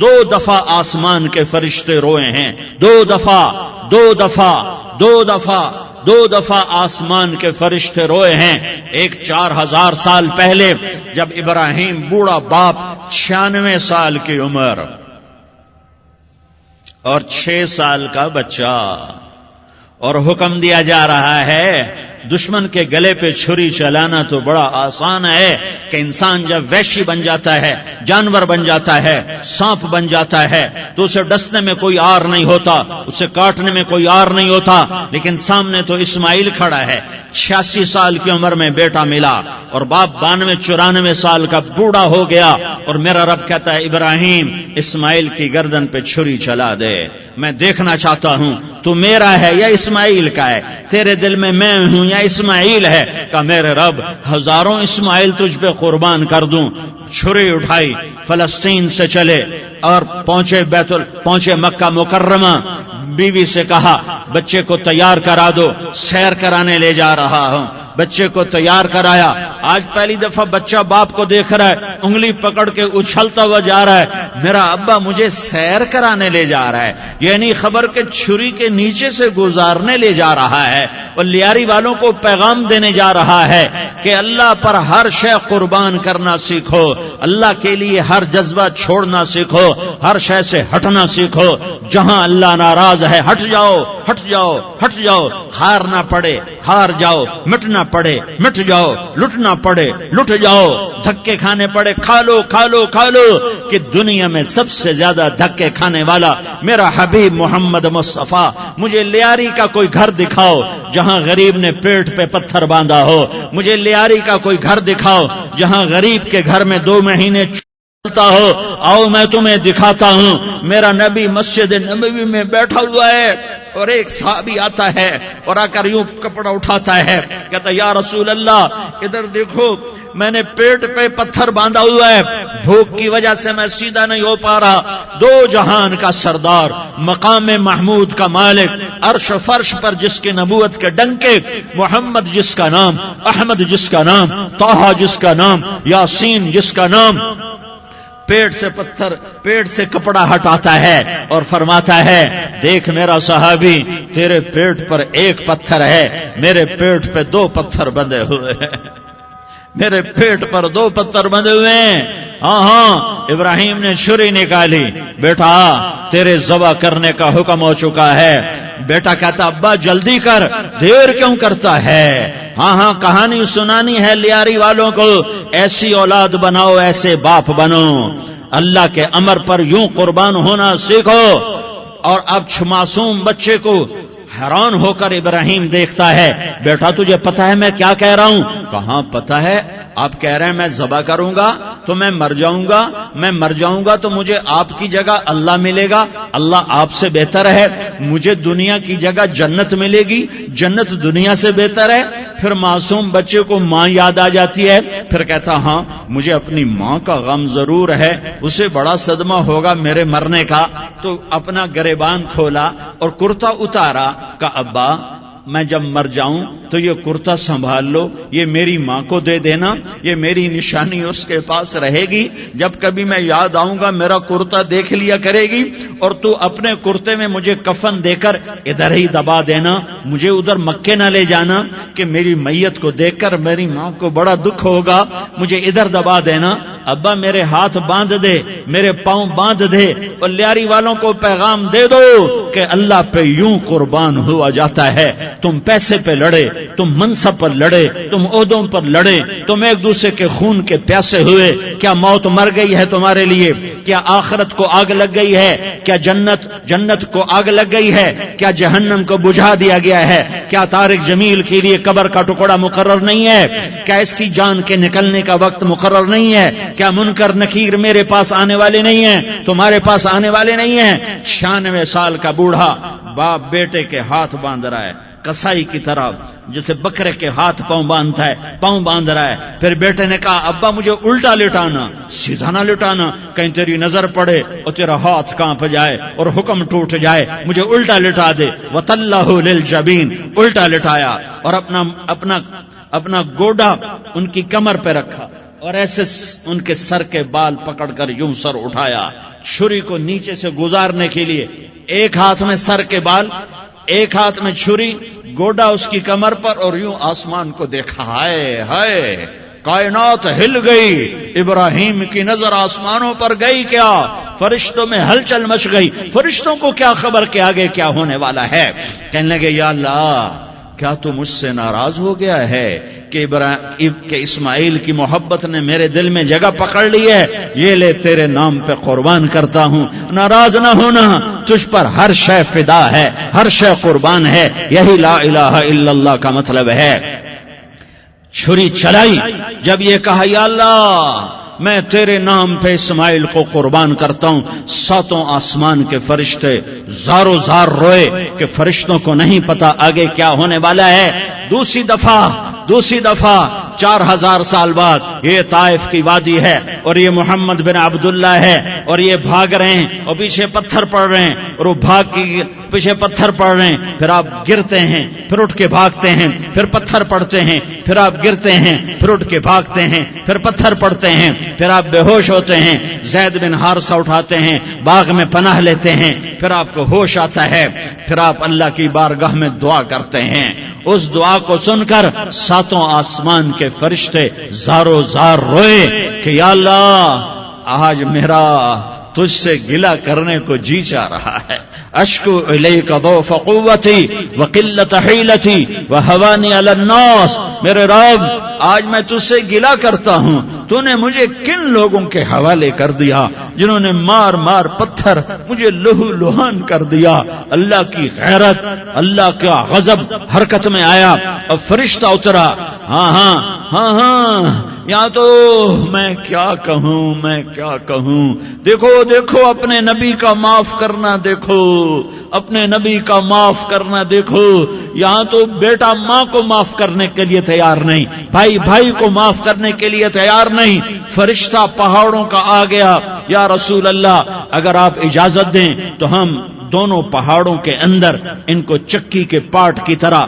2 دفعہ آسمان کے فرشتے روئے ہیں، 2 دفعہ آسمان کے فرشتے روئے ہیں۔ ایک 4000 سال پہلے جب ابراہیم بوڑھا باپ 96 سال کی عمر اور 6 سال کا بچہ، اور حکم دیا جا رہا ہے دشمن کے گلے پہ چھری چلانا تو بڑا آسان ہے کہ انسان جب وحشی بن جاتا ہے، جانور بن جاتا ہے، سانپ بن جاتا ہے تو اسے ڈسنے میں کوئی آر نہیں ہوتا، اسے کاٹنے میں کوئی آر نہیں ہوتا، لیکن سامنے تو اسماعیل کھڑا ہے، 86 سال کی عمر میں بیٹا ملا اور باپ 92-94 سال کا بوڑھا ہو گیا، اور میرا رب کہتا ہے ابراہیم اسماعیل کی گردن پہ چھری چلا دے، میں دیکھنا چاہتا ہوں تو میرا ہے یا اسماعیل کا ہے، تیرے دل میں میں ہوں یا اسماعیل ہے؟ کہ میرے رب ہزاروں اسماعیل تجھ پہ قربان کر دوں۔ چھری اٹھائی، فلسطین سے چلے اور پہنچے مکہ مکرمہ، بیوی سے کہا بچے کو تیار کرا دو، سیر کرانے لے جا رہا ہوں، بچے کو تیار کرایا۔ آج پہلی دفعہ بچہ باپ کو دیکھ رہا ہے، انگلی پکڑ کے اچھلتا ہوا جا رہا ہے، میرا ابا مجھے سیر کرانے لے جا رہا ہے، یعنی خبر کے چھری کے نیچے سے گزارنے لے جا رہا ہے، اور لیاری والوں کو پیغام دینے جا رہا ہے کہ اللہ پر ہر شے قربان کرنا سیکھو، اللہ کے لیے ہر جذبہ چھوڑنا سیکھو، ہر شے سے ہٹنا سیکھو، جہاں اللہ ناراض ہے ہٹ جاؤ، ہٹ جاؤ، ہٹ جاؤ، ہارنا پڑے ہار جاؤ، مٹنا پڑے مٹ جاؤ، لٹنا پڑے لٹ جاؤ، دھکے کھانے پڑے کھا لو کھا لو کھا لو، کہ دنیا میں سب سے زیادہ دھکے کھانے والا میرا حبیب محمد مصطفیٰ۔ مجھے لیاری کا کوئی گھر دکھاؤ جہاں غریب نے پیٹ پہ پتھر باندھا ہو، مجھے لیاری کا کوئی گھر دکھاؤ جہاں غریب کے گھر میں 2 مہینے چلتا ہو، آؤ میں تمہیں دکھاتا ہوں۔ میرا نبی مسجد نبوی میں بیٹھا ہوا ہے اور ایک صحابی آتا ہے اور آ کر یوں کپڑا اٹھاتا ہے، کہتا یا رسول اللہ ادھر دیکھو، میں نے پیٹ پہ پتھر باندھا ہوا ہے، بھوک کی وجہ سے میں سیدھا نہیں ہو پا رہا۔ 2 جہان کا سردار، مقام محمود کا مالک، عرش و فرش پر جس کی نبوت کے ڈنکے، محمد جس کا نام، احمد جس کا نام، طٰہٰ جس کا نام، یاسین جس کا نام، پیٹ سے کپڑا ہٹاتا ہے اور فرماتا ہے دیکھ میرا صحابی، تیرے پیٹ پر 1 پتھر ہے، میرے پیٹ پہ 2 پتھر بندھے ہوئے ہیں، میرے پیٹ پر 2 پتھر بندھے ہوئے ہیں۔ ہاں ابراہیم نے چھری نکالی، بیٹا تیرے ذبح کرنے کا حکم ہو چکا ہے۔ بیٹا کہتا ابا جلدی کر، دیر کیوں کرتا ہے؟ ہاں کہانی سنانی ہے لیاری والوں کو، ایسی اولاد بناؤ، ایسے باپ بنو، اللہ کے امر پر یوں قربان ہونا سیکھو۔ اور اب معصوم بچے کو حیران ہو کر ابراہیم دیکھتا ہے، بیٹا تجھے پتا ہے میں کیا کہہ رہا ہوں؟ کہاں پتا ہے، آپ کہہ رہے ہیں میں ذبح کروں گا تو میں مر جاؤں گا، میں مر جاؤں گا تو مجھے آپ کی جگہ اللہ ملے گا، اللہ آپ سے بہتر ہے، مجھے دنیا کی جگہ جنت ملے گی، جنت دنیا سے بہتر ہے۔ پھر معصوم بچے کو ماں یاد آ جاتی ہے، پھر کہتا ہاں مجھے اپنی ماں کا غم ضرور ہے، اسے بڑا صدمہ ہوگا میرے مرنے کا۔ تو اپنا گریبان کھولا اور کرتا اتارا، کہ ابا میں جب مر جاؤں تو یہ کرتا سنبھال لو، یہ میری ماں کو دے دینا، یہ میری نشانی اس کے پاس رہے گی، جب کبھی میں یاد آؤں گا میرا کرتا دیکھ لیا کرے گی، اور تو اپنے کرتے میں مجھے کفن دے کر ادھر ہی دبا دینا، مجھے ادھر مکے نہ لے جانا کہ میری میت کو دیکھ کر میری ماں کو بڑا دکھ ہوگا، مجھے ادھر دبا دینا۔ ابا میرے ہاتھ باندھ دے، میرے پاؤں باندھ دے، اور لیاری والوں کو پیغام دے دو کہ اللہ پہ یوں قربان ہوا جاتا ہے۔ تم پیسے پہ لڑے، تم منصب پر لڑے، تم عہدوں پر لڑے، تم ایک دوسرے کے خون کے پیاسے ہوئے، کیا موت مر گئی ہے تمہارے لیے؟ کیا آخرت کو آگ لگ گئی ہے؟ کیا جنت کو آگ لگ گئی ہے؟ کیا جہنم کو بجھا دیا گیا ہے؟ کیا طارق جمیل کے لیے قبر کا ٹکڑا مقرر نہیں ہے؟ کیا اس کی جان کے نکلنے کا وقت مقرر نہیں ہے؟ کیا منکر نکیر میرے پاس آنے والے نہیں ہیں، تمہارے پاس آنے والے نہیں ہیں؟ 96 سال کا بوڑھا باپ بیٹے کے ہاتھ باندھ رہا ہے، کسائی کی طرح جیسے بکرے کے ہاتھ پاؤں باندھتا ہے، پاؤں باندھ رہا ہے۔ پھر بیٹے نے کہا ابا مجھے الٹا لٹانا، سیدھا نہ لٹانا، کہیں تیری نظر پڑے اور تیرا ہاتھ کانپ جائے اور حکم ٹوٹ جائے، مجھے الٹا لٹا دے۔ وَتَلَّهُ لِلْجَبِينِ، الٹا لٹایا اور اپنا گوڈا ان کی کمر پہ رکھا، اور ایسے ان کے سر کے بال پکڑ کر یوں سر اٹھایا، چھری کو نیچے سے گزارنے کے لیے، ایک ہاتھ میں سر کے بال، ایک ہاتھ میں چھری، گوڈا اس کی کمر پر، اور یوں آسمان کو دیکھا، ہائے ہائے کائنات ہل گئی، ابراہیم کی نظر آسمانوں پر گئی کیا؟ فرشتوں میں ہلچل مچ گئی، فرشتوں کو کیا خبر کہ آگے کیا ہونے والا ہے؟ کہنے لگے یا اللہ کیا تو مجھ سے ناراض ہو گیا ہے کہ اسماعیل کی محبت نے میرے دل میں جگہ پکڑ لی ہے؟ یہ لے تیرے نام پہ قربان کرتا ہوں، ناراض نہ ہونا، تجھ پر ہر شے فدا ہے، ہر شے قربان ہے، یہی لا الہ الا اللہ کا مطلب ہے۔ چھری چلائی، جب یہ کہا یا اللہ میں تیرے نام پہ اسماعیل کو قربان کرتا ہوں، ساتوں آسمان کے فرشتے زارو زار روئے کہ فرشتوں کو نہیں پتا آگے کیا ہونے والا ہے۔ دوسری دفعہ 4000 سال بعد یہ طائف کی وادی ہے اور یہ محمد بن عبداللہ ہے اور یہ بھاگ رہے ہیں اور پیچھے پتھر پڑ رہے ہیں اور وہ بھاگ کے پیچھے پتھر پڑ رہے ہیں، پھر آپ گرتے ہیں، پھر اٹھ کے بھاگتے ہیں، پھر پتھر پڑتے ہیں، پھر آپ گرتے ہیں، پھر اٹھ کے بھاگتے ہیں، پھر پتھر پڑتے ہیں، پھر آپ بے ہوش ہوتے ہیں، زید بن حارثہ اٹھاتے ہیں، باغ میں پناہ لیتے ہیں، پھر آپ کو ہوش آتا ہے، پھر آپ اللہ کی بارگاہ میں دعا کرتے ہیں۔ اس دعا کو سن کر ساتوں آسمان کے فرشتے زارو زار روئے کہ یا اللہ آج میرا تجھ سے گلہ کرنے کو جی چاہ رہا ہے، اشکو الیک ضعف قوتی وقلت حیلتی وہوانی علی الناس، میرے رب آج میں تجھ سے گلہ کرتا ہوں، تو نے مجھے کن لوگوں کے حوالے کر دیا جنہوں نے مار مار پتھر مجھے لہو لہان کر دیا۔ اللہ کی غیرت، اللہ کا غضب حرکت میں آیا اور فرشتہ اترا۔ ہاں یا تو میں کیا کہوں، دیکھو اپنے نبی کا معاف کرنا، اپنے نبی کا معاف کرنا دیکھو۔ یہاں تو بیٹا ماں کو معاف کرنے کے لیے تیار نہیں، بھائی کو معاف کرنے کے لیے تیار نہیں، فرشتہ پہاڑوں کا آ گیا، یا رسول اللہ اگر آپ اجازت دیں تو ہم دونوں پہاڑوں کے اندر ان کو چکی کے پاٹ کی طرح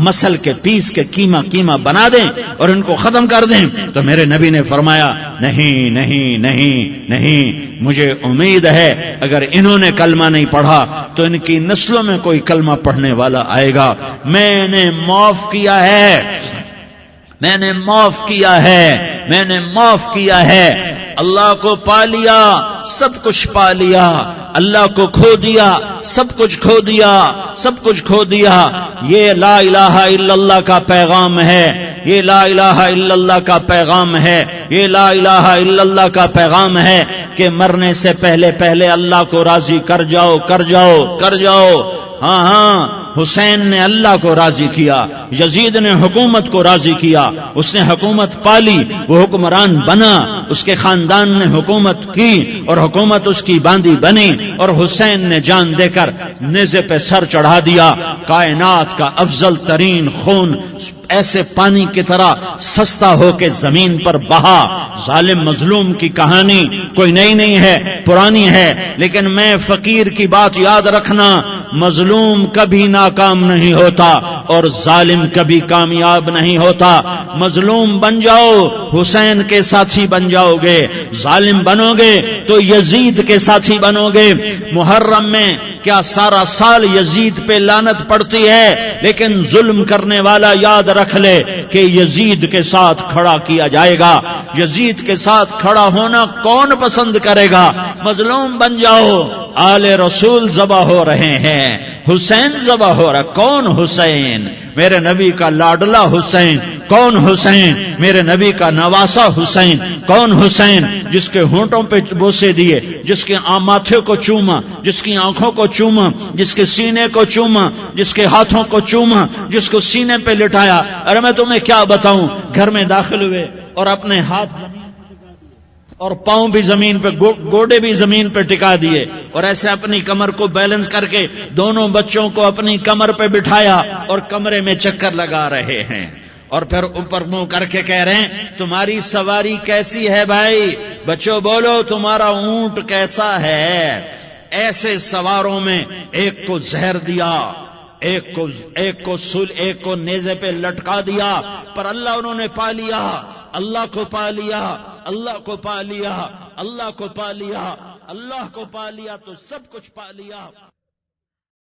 مسل کے پیس کے کیما بنا دیں اور ان کو ختم کر دیں۔ تو میرے نبی نے فرمایا نہیں، مجھے امید ہے اگر انہوں نے کلمہ نہیں پڑھا تو ان کی نسلوں میں کوئی کلمہ پڑھنے والا آئے گا۔ میں نے معاف کیا ہے، اللہ کو پا لیا، سب کچھ پا لیا، اللہ کو کھو دیا، سب کچھ کھو دیا۔ یہ لا الہ الا اللہ کا پیغام ہے، یہ لا الہ الا اللہ کا پیغام ہے، یہ لا الہ الا اللہ کا پیغام ہے کہ مرنے سے پہلے اللہ کو راضی کر جاؤ۔ ہاں حسین نے اللہ کو راضی کیا، یزید نے حکومت کو راضی کیا، اس نے حکومت پالی، وہ حکمران بنا، اس کے خاندان نے حکومت کی اور حکومت اس کی باندھی بنی، اور حسین نے جان دے کر نیزے پہ سر چڑھا دیا۔ کائنات کا افضل ترین خون ایسے پانی کی طرح سستا ہو کے زمین پر بہا۔ ظالم مظلوم کی کہانی کوئی نئی نہیں ہے، پرانی ہے، لیکن میں فقیر کی بات یاد رکھنا، مظلوم کبھی ناکام نہیں ہوتا اور ظالم کبھی کامیاب نہیں ہوتا۔ مظلوم بن جاؤ حسین کے ساتھی بن جاؤ گے، ظالم بنو گے تو یزید کے ساتھی بنو گے۔ محرم میں کیا سارا سال یزید پہ لعنت پڑتی ہے، لیکن ظلم کرنے والا یاد رکھ لے کہ یزید کے ساتھ کھڑا کیا جائے گا۔ یزید کے ساتھ کھڑا ہونا کون پسند کرے گا؟ مظلوم بن جاؤ۔ آل رسول ذبح ہو رہے ہیں، حسین ذبح ہو رہا، کون حسین؟ میرے نبی کا لاڈلا حسین۔ کون حسین؟ میرے نبی کا نواسا حسین۔ کون حسین؟ جس کے ہونٹوں پہ بوسے دیے، جس کے ماتھے کو چوما، جس کی آنکھوں کو چوما، جس کے سینے کو چوما، جس کے ہاتھوں کو چوما، جس کو سینے پہ لٹایا۔ ارے میں تمہیں کیا بتاؤں، گھر میں داخل ہوئے اور اپنے ہاتھ اور پاؤں بھی زمین پہ، گوڑے بھی زمین پہ ٹکا دیے، اور ایسے اپنی کمر کو بیلنس کر کے دونوں بچوں کو اپنی کمر پہ بٹھایا اور کمرے میں چکر لگا رہے ہیں، اور پھر اوپر منہ کر کے کہہ رہے ہیں تمہاری سواری کیسی ہے بھائی؟ بچوں بولو تمہارا اونٹ کیسا ہے؟ ایسے سواروں میں ایک کو زہر دیا، ایک کو نیزے پہ لٹکا دیا، پر اللہ انہوں نے پا لیا، اللہ کو پا لیا۔ اللہ کو پا لیا، اللہ کو پا لیا، اللہ کو پا لیا تو سب کچھ پا لیا۔